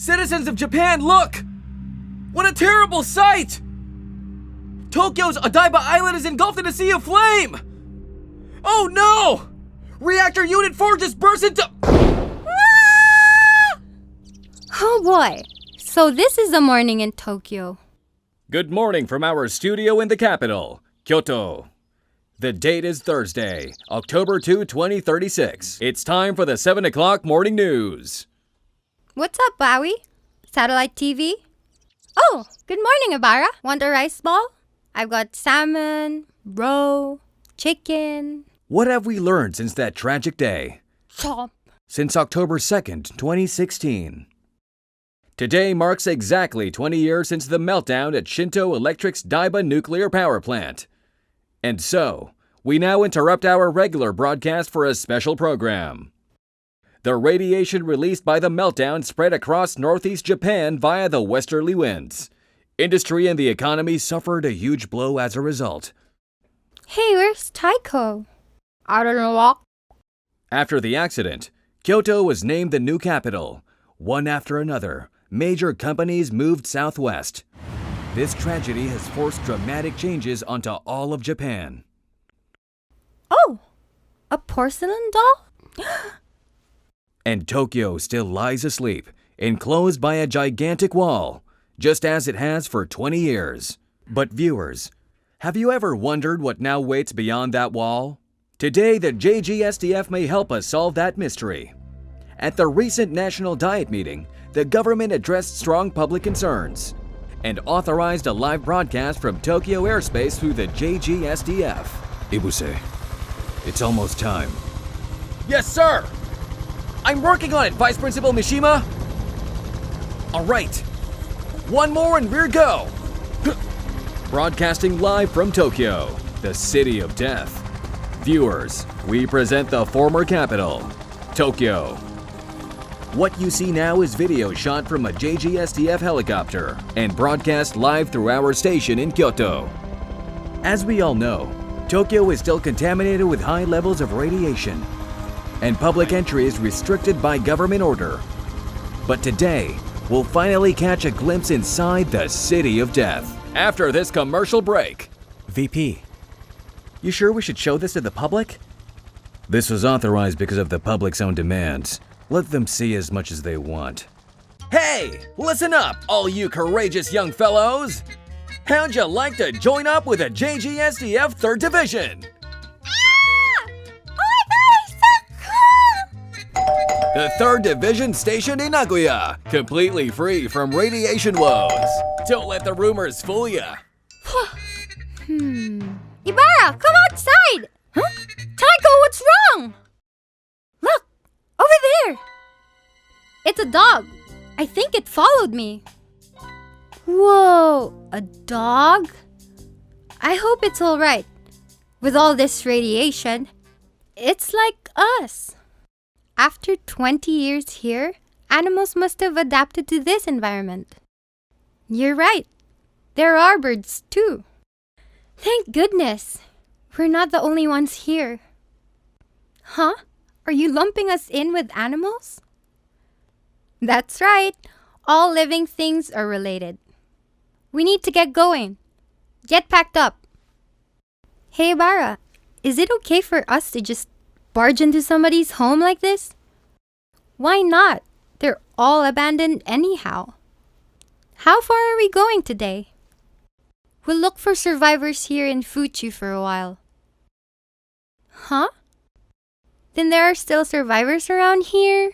Citizens of Japan, look! What a terrible sight! Tokyo's Odaiba Island is engulfed in a sea of flame! Oh no! Reactor Unit 4 just burst into... Oh boy, so this is the morning in Tokyo. Good morning from our studio in the capital, Kyoto. The date is Thursday, October 2, 2036. It's time for the 7 o'clock morning news. What's up, Bowie? Satellite TV? Oh, good morning, Ibarra. Want a rice ball? I've got salmon, roe, chicken. What have we learned since that tragic day? Chop. Since October 2nd, 2016. Today marks exactly 20 years since the meltdown at Shinto Electric's Daiba nuclear power plant. And so, we now interrupt our regular broadcast for a special program. The radiation released by the meltdown spread across northeast Japan via the westerly winds. Industry and the economy suffered a huge blow as a result. Hey, where's Taiko? I don't know. After the accident, Kyoto was named the new capital. One after another, major companies moved southwest. This tragedy has forced dramatic changes onto all of Japan. Oh, a porcelain doll? And Tokyo still lies asleep, enclosed by a gigantic wall, just as it has for 20 years. But viewers, have you ever wondered what now waits beyond that wall? Today, the JGSDF may help us solve that mystery. At the recent National Diet meeting, the government addressed strong public concerns and authorized a live broadcast from Tokyo airspace through the JGSDF. Ibuse, it's almost time. Yes, sir! I'm working on it, Vice Principal Mishima! All right, one more and we're go! Broadcasting live from Tokyo, the city of death. Viewers, we present the former capital, Tokyo. What you see now is video shot from a JGSDF helicopter and broadcast live through our station in Kyoto. As we all know, Tokyo is still contaminated with high levels of radiation, and public entry is restricted by government order. But today, we'll finally catch a glimpse inside the city of death. After this commercial break. VP, you sure we should show this to the public? This was authorized because of the public's own demands. Let them see as much as they want. Hey, listen up, all you courageous young fellows! How'd you like to join up with a JGSDF 3rd Division? Ah! Oh my god, it's so cool! The 3rd Division stationed in Nagoya, completely free from radiation woes. Don't let the rumors fool ya. Ibarra, come outside! Huh? Taiko, what's wrong? Look, over there! It's a dog. I think it followed me. Whoa, a dog? I hope it's alright. With all this radiation, it's like us. After 20 years here, animals must have adapted to this environment. You're right. There are birds too. Thank goodness. We're not the only ones here. Huh? Are you lumping us in with animals? That's right. All living things are related. We need to get going. Get packed up. Hey, Ibarra, is it okay for us to just barge into somebody's home like this? Why not? They're all abandoned anyhow. How far are we going today? We'll look for survivors here in Fuchu for a while. Huh? Then there are still survivors around here?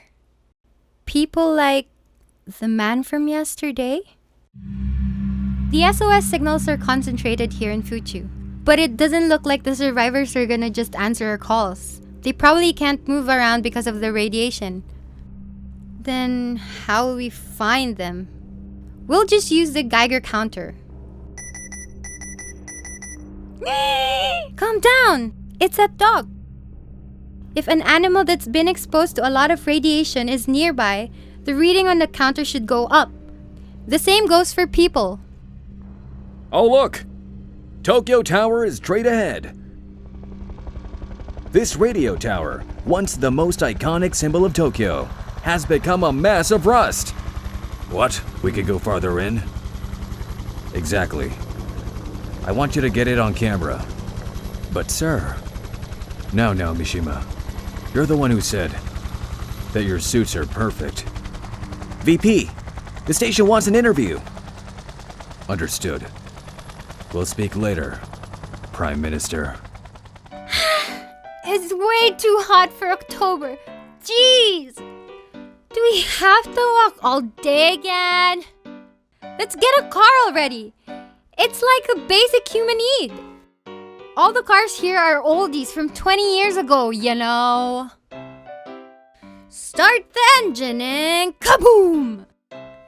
People like the man from yesterday? The SOS signals are concentrated here in Fuchu, but it doesn't look like the survivors are gonna just answer our calls. They probably can't move around because of the radiation. Then how will we find them? We'll just use the Geiger counter. Calm down! It's that dog. If an animal that's been exposed to a lot of radiation is nearby, the reading on the counter should go up. The same goes for people. Oh look! Tokyo Tower is straight ahead. This radio tower, once the most iconic symbol of Tokyo, has become a mass of rust. What? We could go farther in? Exactly. I want you to get it on camera. But sir... No, Mishima. You're the one who said that your suits are perfect. VP, the station wants an interview. Understood. We'll speak later, Prime Minister. It's way too hot for October. Jeez! Do we have to walk all day again? Let's get a car already. It's like a basic human need. All the cars here are oldies from 20 years ago, you know. Start the engine and kaboom!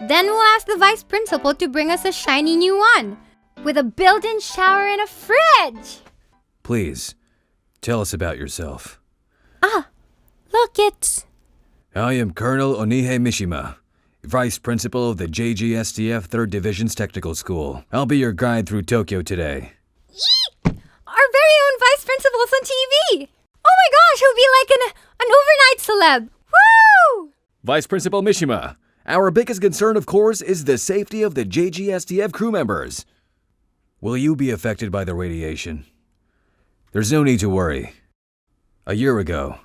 Then we'll ask the vice principal to bring us a shiny new one with a built-in shower and a fridge. Please, tell us about yourself. Look, it's... I am Colonel Onihei Mishima, Vice Principal of the JGSTF 3rd Division's Technical School. I'll be your guide through Tokyo today. Yee! Our very own vice principal's on TV! Oh my gosh, he'll be like an overnight celeb! Woo! Vice Principal Mishima, our biggest concern, of course, is the safety of the JGSTF crew members. Will you be affected by the radiation? There's no need to worry. A year ago,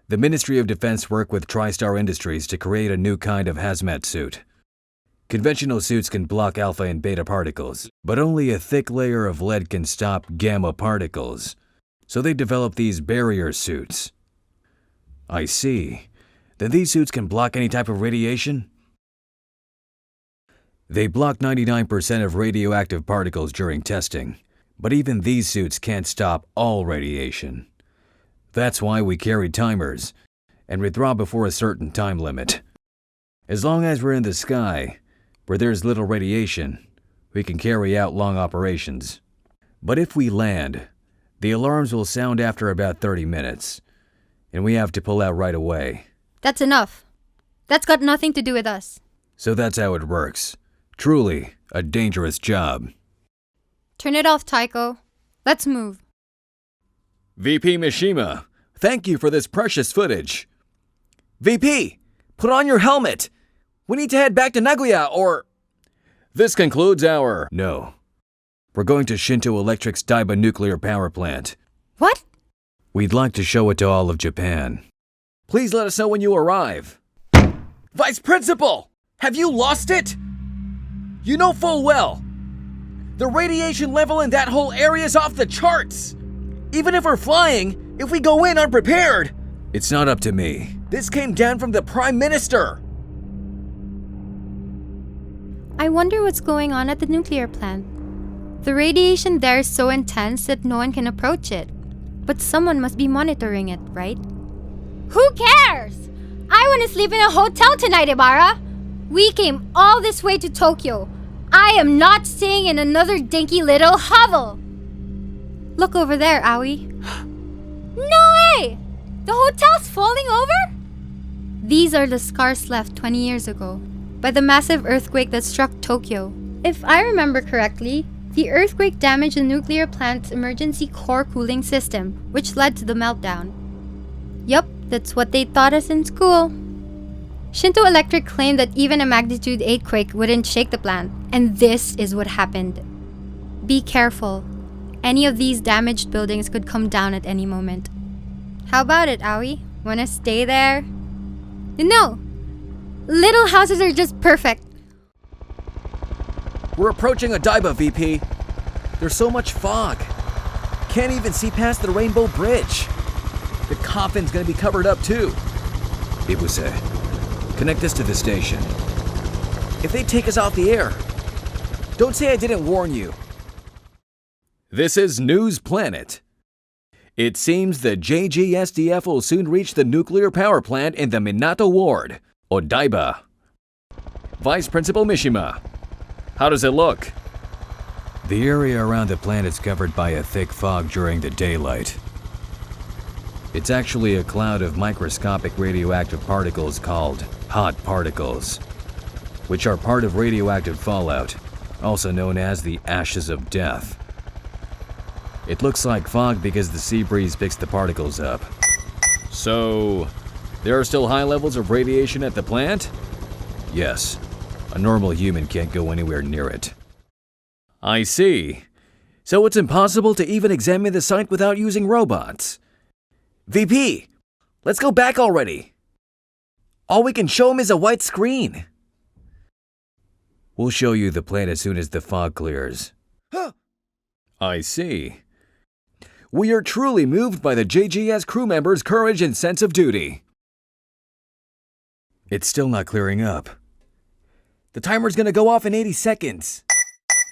the Ministry of Defense worked with TriStar Industries to create a new kind of hazmat suit. Conventional suits can block alpha and beta particles, but only a thick layer of lead can stop gamma particles. So they developed these barrier suits. I see. Then these suits can block any type of radiation? They block 99% of radioactive particles during testing, but even these suits can't stop all radiation. That's why we carry timers and withdraw before a certain time limit. As long as we're in the sky, where there's little radiation, we can carry out long operations. But if we land, the alarms will sound after about 30 minutes, and we have to pull out right away. That's enough. That's got nothing to do with us. So that's how it works. Truly a dangerous job. Turn it off, Taiko. Let's move. VP Mishima, thank you for this precious footage. VP, put on your helmet. We need to head back to Nagoya or... This concludes our... No. We're going to Shinto Electric's Daiba nuclear power plant. What? We'd like to show it to all of Japan. Please let us know when you arrive. Vice Principal! Have you lost it? You know full well. The radiation level in that whole area is off the charts. Even if we're flying, if we go in unprepared... It's not up to me. This came down from the Prime Minister. I wonder what's going on at the nuclear plant. The radiation there is so intense that no one can approach it. But someone must be monitoring it, right? Who cares? I want to sleep in a hotel tonight, Ibarra. We came all this way to Tokyo. I am not staying in another dinky little hovel. Look over there, Aoi. No way! The hotel's falling over? These are the scars left 20 years ago by the massive earthquake that struck Tokyo. If I remember correctly, the earthquake damaged the nuclear plant's emergency core cooling system, which led to the meltdown. Yup, that's what they taught us in school. Shinto Electric claimed that even a magnitude 8 quake wouldn't shake the plant, and this is what happened. Be careful. Any of these damaged buildings could come down at any moment. How about it, Aoi? Wanna stay there? No! Little houses are just perfect. We're approaching Odaiba, VP. There's so much fog. Can't even see past the Rainbow Bridge. The coffin's gonna be covered up too. Ibuse, connect us to the station. If they take us off the air, don't say I didn't warn you. This is News Planet. It seems the JGSDF will soon reach the nuclear power plant in the Minato Ward, Odaiba. Vice Principal Mishima, how does it look? The area around the plant is covered by a thick fog during the daylight. It's actually a cloud of microscopic radioactive particles called hot particles, which are part of radioactive fallout, also known as the ashes of death. It looks like fog because the sea breeze picks the particles up. So, there are still high levels of radiation at the plant? Yes, A normal human can't go anywhere near it. I see. So it's impossible to even examine the site without using robots. VP, let's go back already. All we can show him is a white screen. We'll show you the plan as soon as the fog clears. I see. We are truly moved by the JGS crew members' courage and sense of duty. It's still not clearing up. The timer's gonna go off in 80 seconds.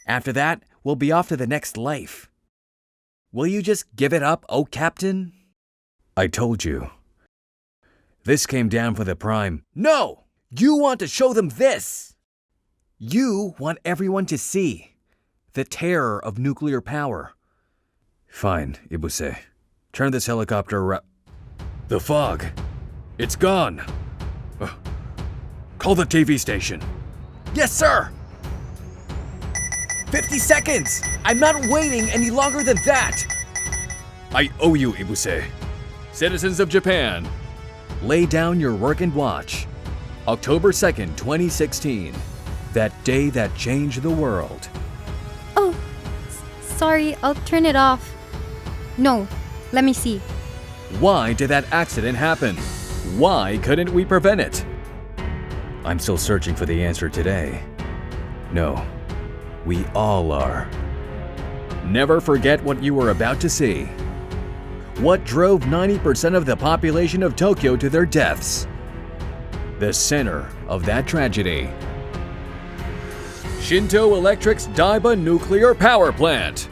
After that, we'll be off to the next life. Will you just give it up, oh Captain? I told you. This came down for the Prime. No! You want to show them this! You want everyone to see the terror of nuclear power. Fine, Ibuse. Turn this helicopter around. The fog. It's gone. Call the TV station. Yes, sir! 50 seconds! I'm not waiting any longer than that! I owe you, Ibuse. Citizens of Japan, lay down your work and watch. October 2nd, 2016. That day that changed the world. Oh, sorry, I'll turn it off. No, let me see. Why did that accident happen? Why couldn't we prevent it? I'm still searching for the answer today. No, we all are. Never forget what you were about to see. What drove 90% of the population of Tokyo to their deaths? The center of that tragedy. Shinto Electric's Daiba Nuclear Power Plant.